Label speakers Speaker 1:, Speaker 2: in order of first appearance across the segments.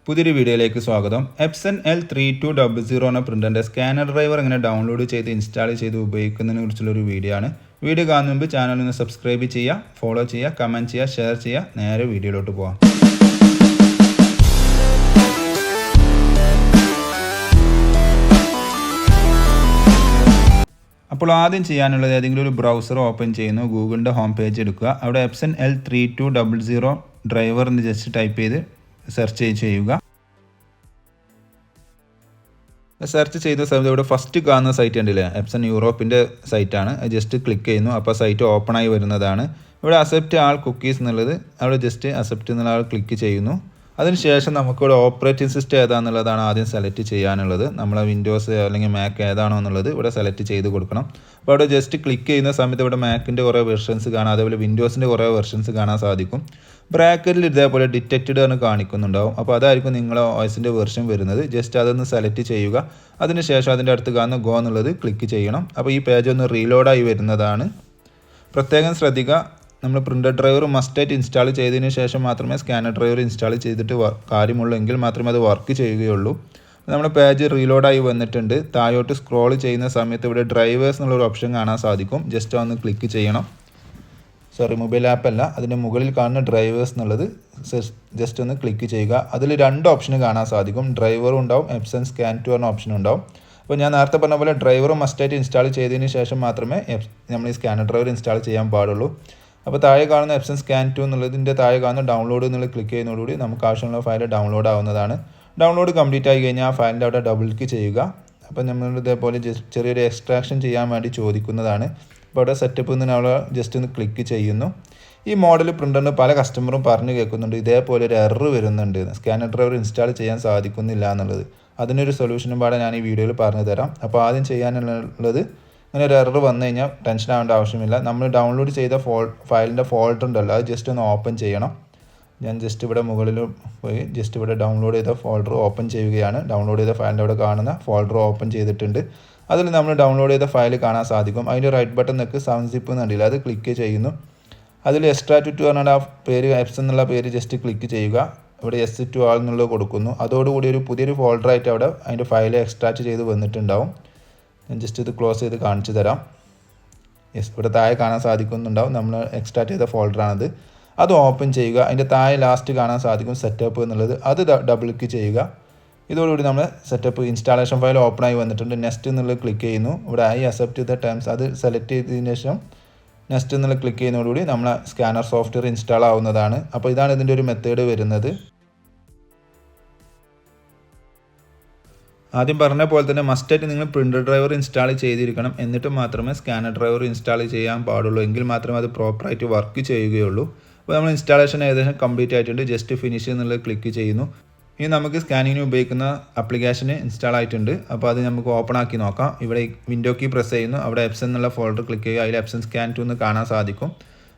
Speaker 1: പുതിയൊരു വീഡിയോയിലേക്ക് സ്വാഗതം. എപ്സൺ L3200 എന്ന പ്രിൻ്ററിൻ്റെ സ്കാനർ ഡ്രൈവർ എങ്ങനെ ഡൗൺലോഡ് ചെയ്ത് ഇൻസ്റ്റാൾ ചെയ്ത് ഉപയോഗിക്കുന്നതിനെ കുറിച്ചുള്ളൊരു വീഡിയോ ആണ്. വീഡിയോ കാണുന്ന മുമ്പ് ചാനൽ ഒന്ന് സബ്സ്ക്രൈബ് ചെയ്യുക, ഫോളോ ചെയ്യുക, കമൻറ്റ് ചെയ്യുക, ഷെയർ ചെയ്യുക. നേരെ വീഡിയോയിലോട്ട് പോകാം. അപ്പോൾ ആദ്യം ചെയ്യാനുള്ളത് ഏതെങ്കിലും ഒരു ബ്രൗസർ ഓപ്പൺ ചെയ്യുന്നു, ഗൂഗിളിൻ്റെ ഹോം പേജ് എടുക്കുക. അവിടെ എപ്സൺ L3200 ഡ്രൈവർ എന്ന് ജസ്റ്റ് ടൈപ്പ് ചെയ്ത് സെർച്ച് ചെയ്യുക. സെർച്ച് ചെയ്ത സമയത്ത് ഇവിടെ ഫസ്റ്റ് കാണുന്ന സൈറ്റ് ഉണ്ടല്ലേ, എപ്സൺ യൂറോപ്പിൻ്റെ സൈറ്റാണ്. ജസ്റ്റ് ക്ലിക്ക് ചെയ്യുന്നു, അപ്പോൾ സൈറ്റ് ഓപ്പൺ ആയി വരുന്നതാണ്. ഇവിടെ അക്സെപ്റ്റ് ആൾ കുക്കീസ് എന്നുള്ളത് അവിടെ ജസ്റ്റ് അക്സെപ്റ്റ് എന്നുള്ള ആൾ ക്ലിക്ക് ചെയ്യുന്നു. അതിനുശേഷം നമുക്കിവിടെ ഓപ്പറേറ്റിംഗ് സിസ്റ്റം ഏതാണെന്നുള്ളതാണ് ആദ്യം സെലക്ട് ചെയ്യാനുള്ളത്. നമ്മളെ വിൻഡോസ് അല്ലെങ്കിൽ മാക്ക് ഏതാണോ എന്നുള്ളത് ഇവിടെ സെലക്ട് ചെയ്ത് കൊടുക്കണം. അപ്പോൾ അവിടെ ജസ്റ്റ് ക്ലിക്ക് ചെയ്യുന്ന സമയത്ത് ഇവിടെ മാക്കിൻ്റെ കുറേ വെർഷൻസ് കാണാം, അതേപോലെ വിൻഡോസിൻ്റെ കുറേ വെർഷൻസ് കാണാൻ സാധിക്കും. ബ്രാക്കറ്റിൽ ഇതേപോലെ ഡിറ്റക്റ്റഡ് എന്ന് കാണിക്കുന്നുണ്ടാവും. അപ്പോൾ അതായിരിക്കും നിങ്ങളെ OSൻ്റെ വെർഷൻ വരുന്നത്. ജസ്റ്റ് അതൊന്ന് സെലക്ട് ചെയ്യുക. അതിനുശേഷം അതിൻ്റെ അടുത്ത് കാണുന്ന ഗോ എന്നുള്ളത് ക്ലിക്ക് ചെയ്യണം. അപ്പോൾ ഈ പേജ് ഒന്ന് റീലോഡായി വരുന്നതാണ്. പ്രത്യേകം ശ്രദ്ധിക്കുക, നമ്മൾ പ്രിൻ്റർ ഡ്രൈവർ മസ്റ്റായിട്ട് ഇൻസ്റ്റാൾ ചെയ്തതിന് ശേഷം മാത്രമേ സ്കാനർ ഡ്രൈവർ ഇൻസ്റ്റാൾ ചെയ്തിട്ട് കാര്യമുള്ളൂ, എങ്കിൽ മാത്രമേ അത് വർക്ക് ചെയ്യുകയുള്ളൂ. നമ്മുടെ പേജ് റീലോഡായി വന്നിട്ടുണ്ട്. താഴോട്ട് സ്ക്രോൾ ചെയ്യുന്ന സമയത്ത് ഇവിടെ ഡ്രൈവേഴ്സ് എന്നുള്ളൊരു ഓപ്ഷൻ കാണാൻ സാധിക്കും. ജസ്റ്റ് ഒന്ന് ക്ലിക്ക് ചെയ്യണം. മൊബൈൽ ആപ്പ് അല്ല, അതിൻ്റെ മുകളിൽ കാണുന്ന ഡ്രൈവേഴ്സ് എന്നുള്ളത് ജസ്റ്റ് ഒന്ന് ക്ലിക്ക് ചെയ്യുക. അതിൽ രണ്ട് ഓപ്ഷൻ കാണാൻ സാധിക്കും, ഡ്രൈവറും ഉണ്ടാവും, എപ്സൺ സ്കാൻ ടു എന്ന ഓപ്ഷൻ ഉണ്ടാവും. അപ്പോൾ ഞാൻ നേരത്തെ പറഞ്ഞ പോലെ ഡ്രൈവർ മസ്റ്റായിട്ട് ഇൻസ്റ്റാൾ ചെയ്തതിന് ശേഷം മാത്രമേ നമ്മൾ ഈ സ്കാനർ ഡ്രൈവർ ഇൻസ്റ്റാൾ ചെയ്യാൻ പാടുള്ളൂ. അപ്പോൾ താഴെ കാണുന്ന എപ്സൺ സ്കാൻ ടു എന്നുള്ളതിൻ്റെ താഴെ കാണുന്ന ഡൗൺലോഡ് എന്നുള്ളത് ക്ലിക്ക് ചെയ്യുന്നതോടുകൂടി നമുക്ക് ആവശ്യമുള്ള ഫയൽ ഡൗൺലോഡ് ആവുന്നതാണ്. ഡൗൺലോഡ് കംപ്ലീറ്റ് ആയി കഴിഞ്ഞാൽ ആ ഫയലിൻ്റെ അവിടെ ഡബിൾ ക്ലിക്ക് ചെയ്യുക. അപ്പോൾ നമ്മൾ ഇതേപോലെ ചെറിയൊരു എക്സ്ട്രാക്ഷൻ ചെയ്യാൻ വേണ്ടി ചോദിക്കുന്നതാണ്. അപ്പോൾ അവിടെ സെറ്റപ്പ് നിന്ന് അവിടെ ജസ്റ്റ് ഒന്ന് ക്ലിക്ക് ചെയ്യുന്നു. ഈ മോഡൽ പ്രിൻ്ററിന് പല കസ്റ്റമറും പറഞ്ഞു കേൾക്കുന്നുണ്ട്, ഇതേപോലെ ഒരു എറർ വരുന്നുണ്ട്, സ്കാനർ ഡ്രൈവർ ഇൻസ്റ്റാൾ ചെയ്യാൻ സാധിക്കുന്നില്ല എന്നുള്ളത്. അതിനൊരു സൊല്യൂഷനും പാടെ ഞാൻ ഈ വീഡിയോയിൽ പറഞ്ഞു തരാം. അപ്പോൾ ആദ്യം ചെയ്യാനുള്ളത്, ഇങ്ങനെ ഒരു എറർ വന്നു കഴിഞ്ഞാൽ ടെൻഷൻ ആവേണ്ട ആവശ്യമില്ല. നമ്മൾ ഡൗൺലോഡ് ചെയ്ത ഫയലിൻ്റെ ഫോൾഡർ ഉണ്ടല്ലോ, അത് ജസ്റ്റ് ഒന്ന് ഓപ്പൺ ചെയ്യണം. ഞാൻ ജസ്റ്റ് ഇവിടെ മുകളിൽ പോയി ജസ്റ്റ് ഇവിടെ ഡൗൺലോഡ് ചെയ്ത ഫോൾഡർ ഓപ്പൺ ചെയ്യുകയാണ്. ഡൗൺലോഡ് ചെയ്ത ഫയലിൻ്റെ അവിടെ കാണുന്ന ഫോൾഡർ ഓപ്പൺ ചെയ്തിട്ടുണ്ട്. അതിൽ നമ്മൾ ഡൗൺലോഡ് ചെയ്ത ഫയൽ കാണാൻ സാധിക്കും. അതിൻ്റെ റൈറ്റ് ബട്ടൺ നിൽക്ക് സൗണ്ട് സിപ്പ് എന്നുണ്ടല്ലോ, അത് ക്ലിക്ക് ചെയ്യുന്നു. അതിൽ എക്സ്ട്രാക്റ്റ് ടു പറഞ്ഞാൽ ആ പേര് എപ്സൺ എന്നുള്ള പേര് ജസ്റ്റ് ക്ലിക്ക് ചെയ്യുക. ഇവിടെ S2 ആൾ എന്നുള്ളത് കൊടുക്കുന്നു. അതോടുകൂടി ഒരു പുതിയൊരു ഫോൾഡറായിട്ട് അവിടെ അതിൻ്റെ ഫയൽ എക്സ്ട്രാക്റ്റ് ചെയ്ത് വന്നിട്ടുണ്ടാവും. ഞാൻ ജസ്റ്റ് ഇത് ക്ലോസ് ചെയ്ത് കാണിച്ചു തരാം. ഇവിടെ താഴെ കാണാൻ സാധിക്കുന്നുണ്ടാവും, നമ്മൾ എക്സ്ട്രാക്റ്റ് ചെയ്ത ഫോൾഡറാണത്. അത് ഓപ്പൺ ചെയ്യുക. അതിൻ്റെ താഴെ ലാസ്റ്റ് കാണാൻ സാധിക്കും സെറ്റപ്പ് എന്നുള്ളത്, അത് ഡബിൾ ക്ലിക്ക് ചെയ്യുക. ഇതോടുകൂടി നമ്മൾ സെറ്റപ്പ് ഇൻസ്റ്റാളേഷൻ ഫയൽ ഓപ്പൺ ആയി വന്നിട്ടുണ്ട്. നെക്സ്റ്റ് എന്നുള്ളത് ക്ലിക്ക് ചെയ്യുന്നു. ഇവിടെ ഐ അക്സെപ്റ്റ് ദ ടേംസ് അത് സെലക്ട് ചെയ്തതിന് ശേഷം നെക്സ്റ്റ് എന്നുള്ളത് ക്ലിക്ക് ചെയ്യുന്നതോടുകൂടി നമ്മളെ സ്കാനർ സോഫ്റ്റ്വെയർ ഇൻസ്റ്റാൾ ആവുന്നതാണ്. അപ്പോൾ ഇതാണ് ഇതിൻ്റെ ഒരു മെത്തേഡ് വരുന്നത്. ആദ്യം പറഞ്ഞ പോലെ തന്നെ മസ്റ്റായിട്ട് നിങ്ങൾ പ്രിൻ്റർ ഡ്രൈവർ ഇൻസ്റ്റാൾ ചെയ്തിരിക്കണം, എന്നിട്ട് മാത്രമേ സ്കാനർ ഡ്രൈവർ ഇൻസ്റ്റാൾ ചെയ്യാൻ പാടുള്ളൂ, എങ്കിൽ മാത്രമേ അത് പ്രോപ്പറായിട്ട് വർക്ക് ചെയ്യുകയുള്ളൂ. അപ്പോൾ നമ്മൾ ഇൻസ്റ്റാളേഷൻ ഏകദേശം കംപ്ലീറ്റ് ആയിട്ടുണ്ട്. ജസ്റ്റ് ഫിനിഷ് എന്നുള്ളത് ക്ലിക്ക് ചെയ്യുന്നു. ഇനി നമുക്ക് സ്കാനിങ്ങിന് ഉപയോഗിക്കുന്ന ആപ്ലിക്കേഷൻ ഇൻസ്റ്റാൾ ആയിട്ടുണ്ട്. അപ്പോൾ അത് നമുക്ക് ഓപ്പൺ ആക്കി നോക്കാം. ഇവിടെ വിൻഡോ കീ പ്രസ് ചെയ്യുന്നു. അവിടെ എപ്സൺ എന്നുള്ള ഫോൾഡർ ക്ലിക്ക് ചെയ്യുക. അതിൽ എപ്സൺ സ്കാൻ ടു എന്ന് കാണാൻ സാധിക്കും.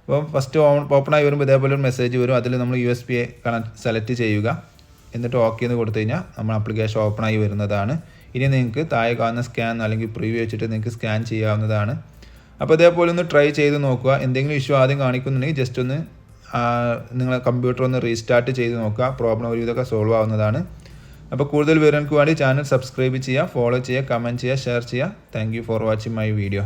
Speaker 1: അപ്പോൾ ഫസ്റ്റ് ഓപ്പൺ ആയി വരുമ്പോൾ ഇതേപോലെ ഒരു മെസ്സേജ് വരും. അതിൽ നമ്മൾ USB സെലക്ട് ചെയ്യുക. എന്നിട്ട് ഓക്കെ എന്ന് കൊടുത്തു കഴിഞ്ഞാൽ നമ്മൾ ആപ്ലിക്കേഷൻ ഓപ്പൺ ആയി വരുന്നതാണ്. ഇനി നിങ്ങൾക്ക് താഴെ കാണുന്ന സ്കാൻ അല്ലെങ്കിൽ പ്രീവ്യൂ വെച്ചിട്ട് നിങ്ങൾക്ക് സ്കാൻ ചെയ്യാവുന്നതാണ്. അപ്പോൾ ഇതേപോലെ ഒന്ന് ട്രൈ ചെയ്ത് നോക്കുക. എന്തെങ്കിലും ഇഷ്യൂ ആദ്യം കാണിക്കുന്നുണ്ടെങ്കിൽ ജസ്റ്റ് ഒന്ന് നിങ്ങളെ കമ്പ്യൂട്ടർ ഒന്ന് റീസ്റ്റാർട്ട് ചെയ്ത് നോക്കുക. പ്രോബ്ലം ഒരു ഇതൊക്കെ സോൾവ് ആവുന്നതാണ്. അപ്പോൾ കൂടുതൽ വിവരങ്ങൾക്ക് വേണ്ടി ചാനൽ സബ്സ്ക്രൈബ് ചെയ്യുക, ഫോളോ ചെയ്യുക, കമൻറ്റ് ചെയ്യുക, ഷെയർ ചെയ്യുക. Thank you for watching my video.